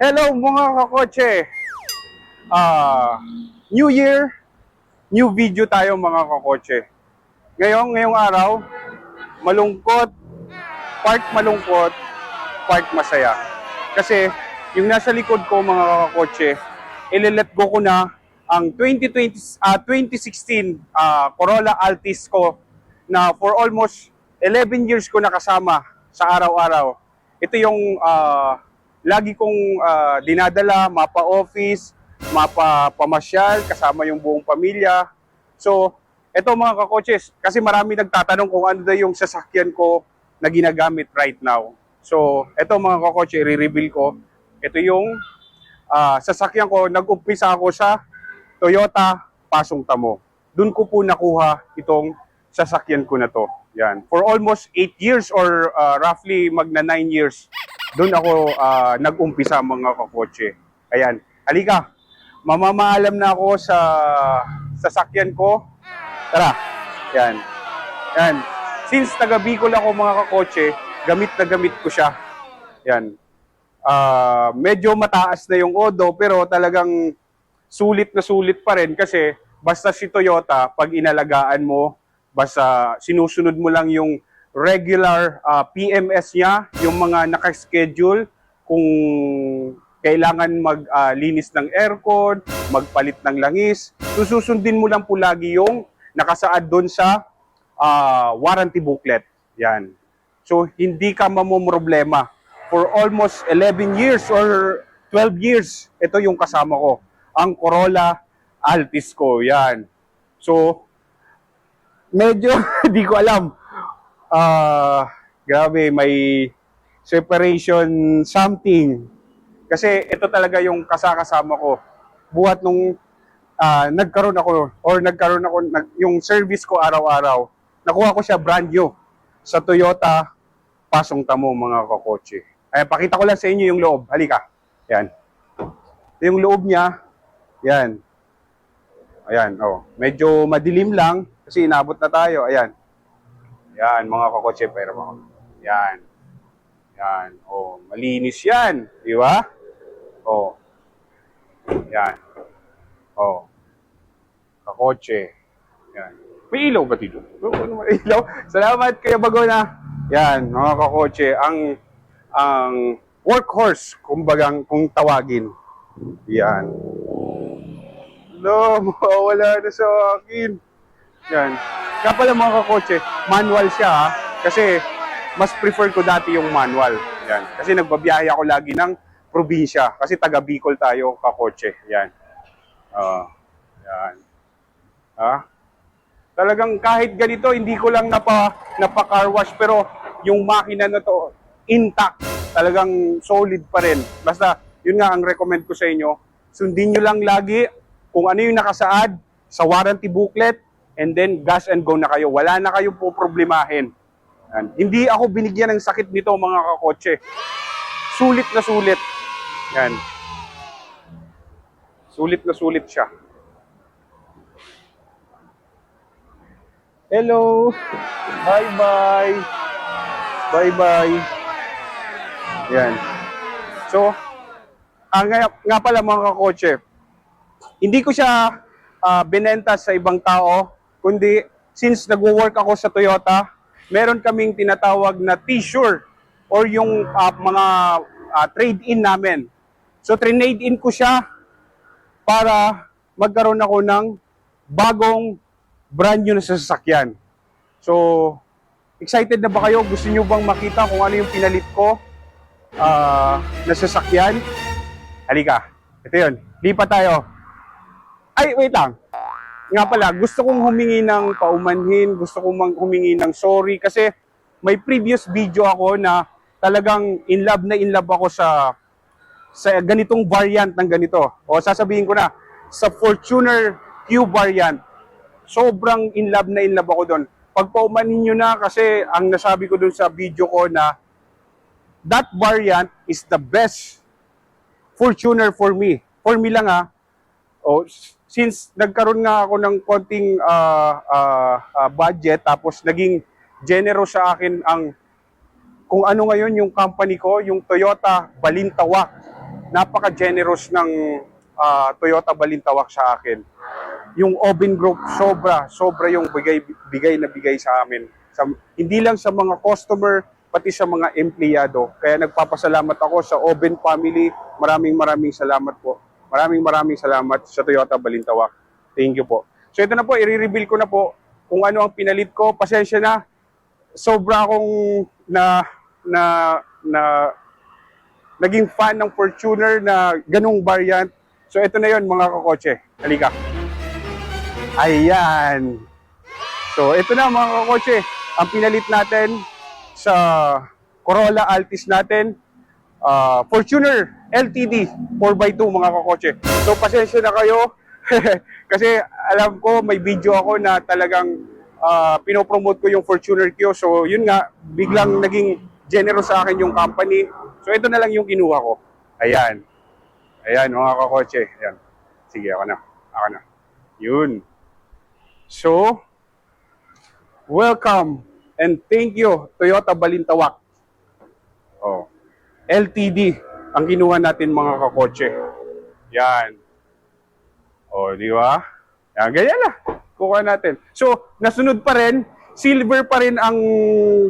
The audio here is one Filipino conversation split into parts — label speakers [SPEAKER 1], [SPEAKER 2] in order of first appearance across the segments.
[SPEAKER 1] Hello mga kakotse! New Year, new video tayo mga kakotse. Ngayong araw, malungkot, part masaya. Kasi yung nasa likod ko mga kakotse, ililet go ko na ang 2016 Corolla Altis ko na for almost 11 years ko nakasama sa araw-araw. Ito yung lagi kong dinadala, mapa-office, mapa-pamasyal, kasama yung buong pamilya. So, eto mga kakotses, kasi marami nagtatanong kung ano daw yung sasakyan ko na ginagamit right now. So, eto mga kakotse, i-reveal ko. Ito yung sasakyan ko, nag-umpisa ako sa Toyota Pasong Tamo. Doon ko po nakuha itong sasakyan ko na to. Yan. For almost 8 years or roughly magna 9 years, doon ako nag-umpisa mga kakotse. Ayan. Halika, mamamaalam na ako sa sasakyan ko. Tara. Yan. Yan. Since taga Bicol ako mga kakotse, gamit na gamit ko siya. Yan. Medyo mataas na yung odo pero talagang sulit na sulit pa rin kasi basta si Toyota, pag inalagaan mo, basta sinusunod mo lang yung regular PMS niya, yung mga naka-schedule, kung kailangan maglinis ng aircon, magpalit ng langis, susundin mo lang po lagi yung nakasaad doon sa warranty booklet. Yan. So, hindi ka mamomroblema. For almost 11 years or 12 years, ito yung kasama ko. Ang Corolla Altis ko. Yan. So, medyo hindi ko alam. Grabe, may separation something. Kasi ito talaga yung kasama ko. Buhat nung nagkaroon ako yung service ko araw-araw. Nakuha ko siya brand new sa Toyota Pasong Tamo mga kakotse. Ay, pakita ko lang sa inyo yung loob. Halika. Yan. Ito yung loob niya. Yan. Ayan, oh. Medyo madilim lang kasi inabot na tayo. Ayan. Yan, mga kakotse, pero mga. Yan. Yan. Oh, malinis yan. Di ba? Oh. Yan. Oh. Kakotse. Yan. May ilaw ba dito? Ano may ilaw? Salamat, Kuya Bagona. Yan, mga kakotse. Ang workhorse, kumbagang kung tawagin. Yan. No, mawawala na sa akin. Yan. Kaya pala mga kakotse, manual siya ha. Kasi mas prefer ko dati yung manual. Yan. Kasi nagbabiyahe ako lagi ng probinsya. Kasi taga Bicol tayo kakotse. Yan. Yan. Ha? Talagang kahit ganito, hindi ko lang napa-car wash. Pero yung makina na to, intact. Talagang solid pa rin. Basta, yun nga ang recommend ko sa inyo. Sundin nyo lang lagi kung ano yung nakasaad sa warranty booklet. And then, gas and go na kayo. Wala na kayo po problemahin. Yan. Hindi ako binigyan ng sakit nito, mga kakotse. Sulit na sulit. Yan. Sulit na sulit siya. Hello. Bye-bye. Bye-bye. Yan. So, nga pala mga kakotse, hindi ko siya binenta sa ibang tao, kundi since nagwo-work ako sa Toyota, meron kaming tinatawag na T-shirt or yung mga trade-in namin. So trade-in ko siya para magkaroon ako ng bagong brand new na sasakyan. So, excited na ba kayo? Gusto nyo bang makita kung ano yung pinalit ko na sasakyan? Halika. Ito yun. Lipat tayo. Ay, wait lang. Nga pala, gusto kong humingi ng paumanhin, gusto kong humingi ng sorry kasi may previous video ako na talagang in love ako sa ganitong variant ng ganito. O sasabihin ko na, sa Fortuner Q variant. Sobrang in love ako doon. Pagpaumanhin nyo na kasi ang nasabi ko doon sa video ko na that variant is the best Fortuner for me. For me lang ha. O, since nagkaroon nga ako ng konting budget, tapos naging generous sa akin ang kung ano ngayon yung company ko, yung Toyota Balintawak. napaka-generous ng Toyota Balintawak sa akin. Yung Oven Group, sobra yung bigay sa amin. Hindi lang sa mga customer, pati sa mga empleyado. Kaya nagpapasalamat ako sa Oven family. Maraming salamat po. Maraming salamat sa Toyota Balintawak. Thank you po. So ito na po, i-reveal ko na po kung ano ang pinalit ko. Pasensya na. Sobra akong naging fan ng Fortuner na ganung variant. So ito na yon mga kakotse. Halika. Ayan. So ito na mga kakotse. Ang pinalit natin sa Corolla Altis natin. Fortuner LTD 4x2 mga kakotse. So pasensya na kayo. Kasi alam ko may video ako na talagang pinopromote ko yung Fortuner Q. So yun nga, biglang naging generous sa akin yung company. So ito na lang yung kinuha ko. Ayan. Ayan mga kakotse. Ayan. Sige, ako na. Yun. So, welcome and thank you Toyota Balintawak. Oh. LTD ang kinuha natin mga kakotse. Yan. Oh, di ba? Yan, ganyan na. Kuha natin. So, nasunod pa rin, silver pa rin ang,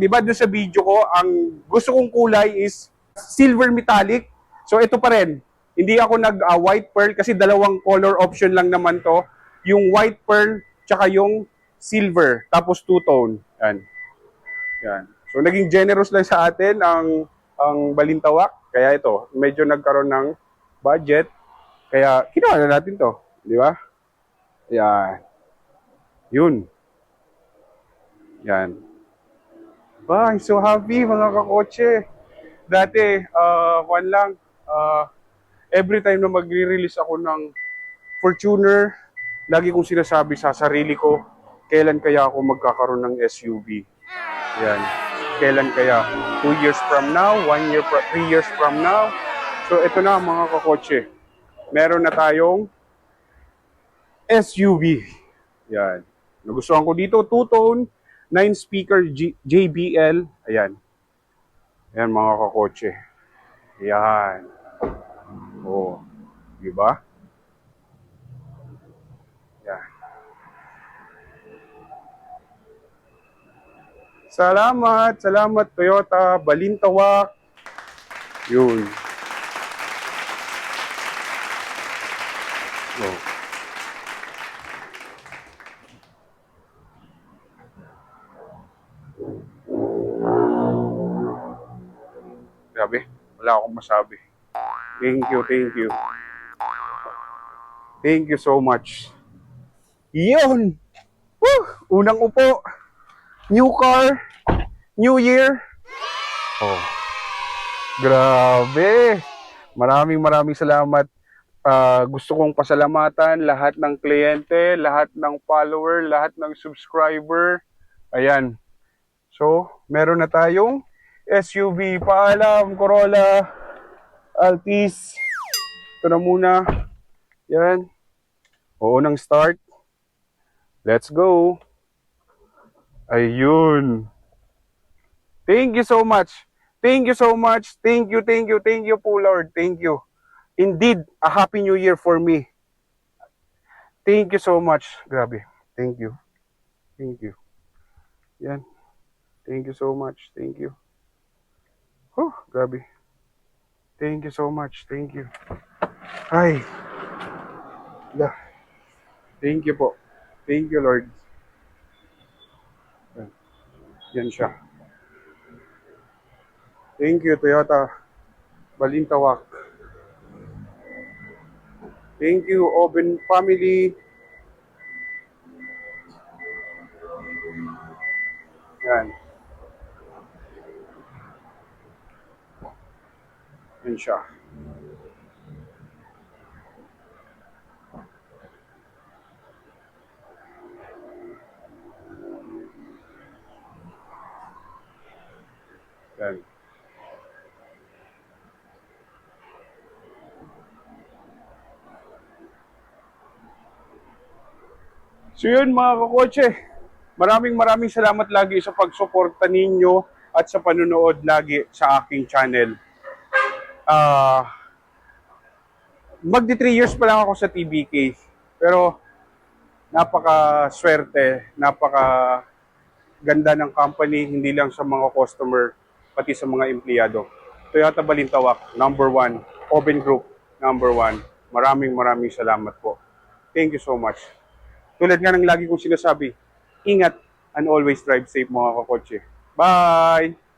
[SPEAKER 1] di ba doon sa video ko, ang gusto kong kulay is silver metallic. So, ito pa rin. Hindi ako nag-white pearl kasi dalawang color option lang naman to. Yung white pearl, tsaka yung silver. Tapos two-tone. Yan. Yan. So, naging generous lang sa atin ang Balintawak. Kaya ito, medyo nagkaroon ng budget. Kaya, kinuha na natin to. Di ba? Yan. Yun. Yan. Ba, I'm so happy mga kakotse. Dati, every time na magre-release ako ng Fortuner, lagi kong sinasabi sa sarili ko, kailan kaya ako magkakaroon ng SUV? Yan. Kailan kaya? 2 years from now, 1 year, 3 years from now. So, ito na mga kakotse. Meron na tayong SUV. Yan. Nagustuhan ko dito, two-tone, 9-speaker JBL. Ayan. Ayan mga kakotse. Ayan. Oh. Diba? Ayan. Salamat Toyota Balintawak. Yun. Oh. Grabe, wala akong masabi. Thank you. Thank you so much. Yun! Woo! Unang upo. New car. New year. Oh. Grabe. Maraming salamat. Gusto kong pasalamatan lahat ng kliyente, lahat ng follower, lahat ng subscriber. Ayan. So, meron na tayong SUV. Paalam, Corolla Altis. Ito na muna. Yan. Unang start. Let's go. Ayun. Thank you so much. Thank you po, Lord. Thank you. Indeed, a Happy New Year for me. Thank you so much. Grabe. Thank you. Yan. Thank you so much. Thank you. Oh, grabe. Thank you so much. Thank you. Ay. Yeah. Thank you po. Thank you, Lord. Yan siya. Thank you, Toyota Balintawak. Thank you, Oven family. Yan. Yan siya. Yan. So yun mga kakotse, maraming salamat lagi sa pagsuporta ninyo at sa panonood lagi sa aking channel. magdi 3 years pa lang ako sa TBK. Pero napaka-swerte, napaka-ganda ng company, hindi lang sa mga customer, pati sa mga empleyado. Toyota Balintawak, number 1. Oven Group, number 1. Maraming salamat po. Thank you so much. Tulad nga ng lagi kong sinasabi, ingat and always drive safe mga kakotse. Bye!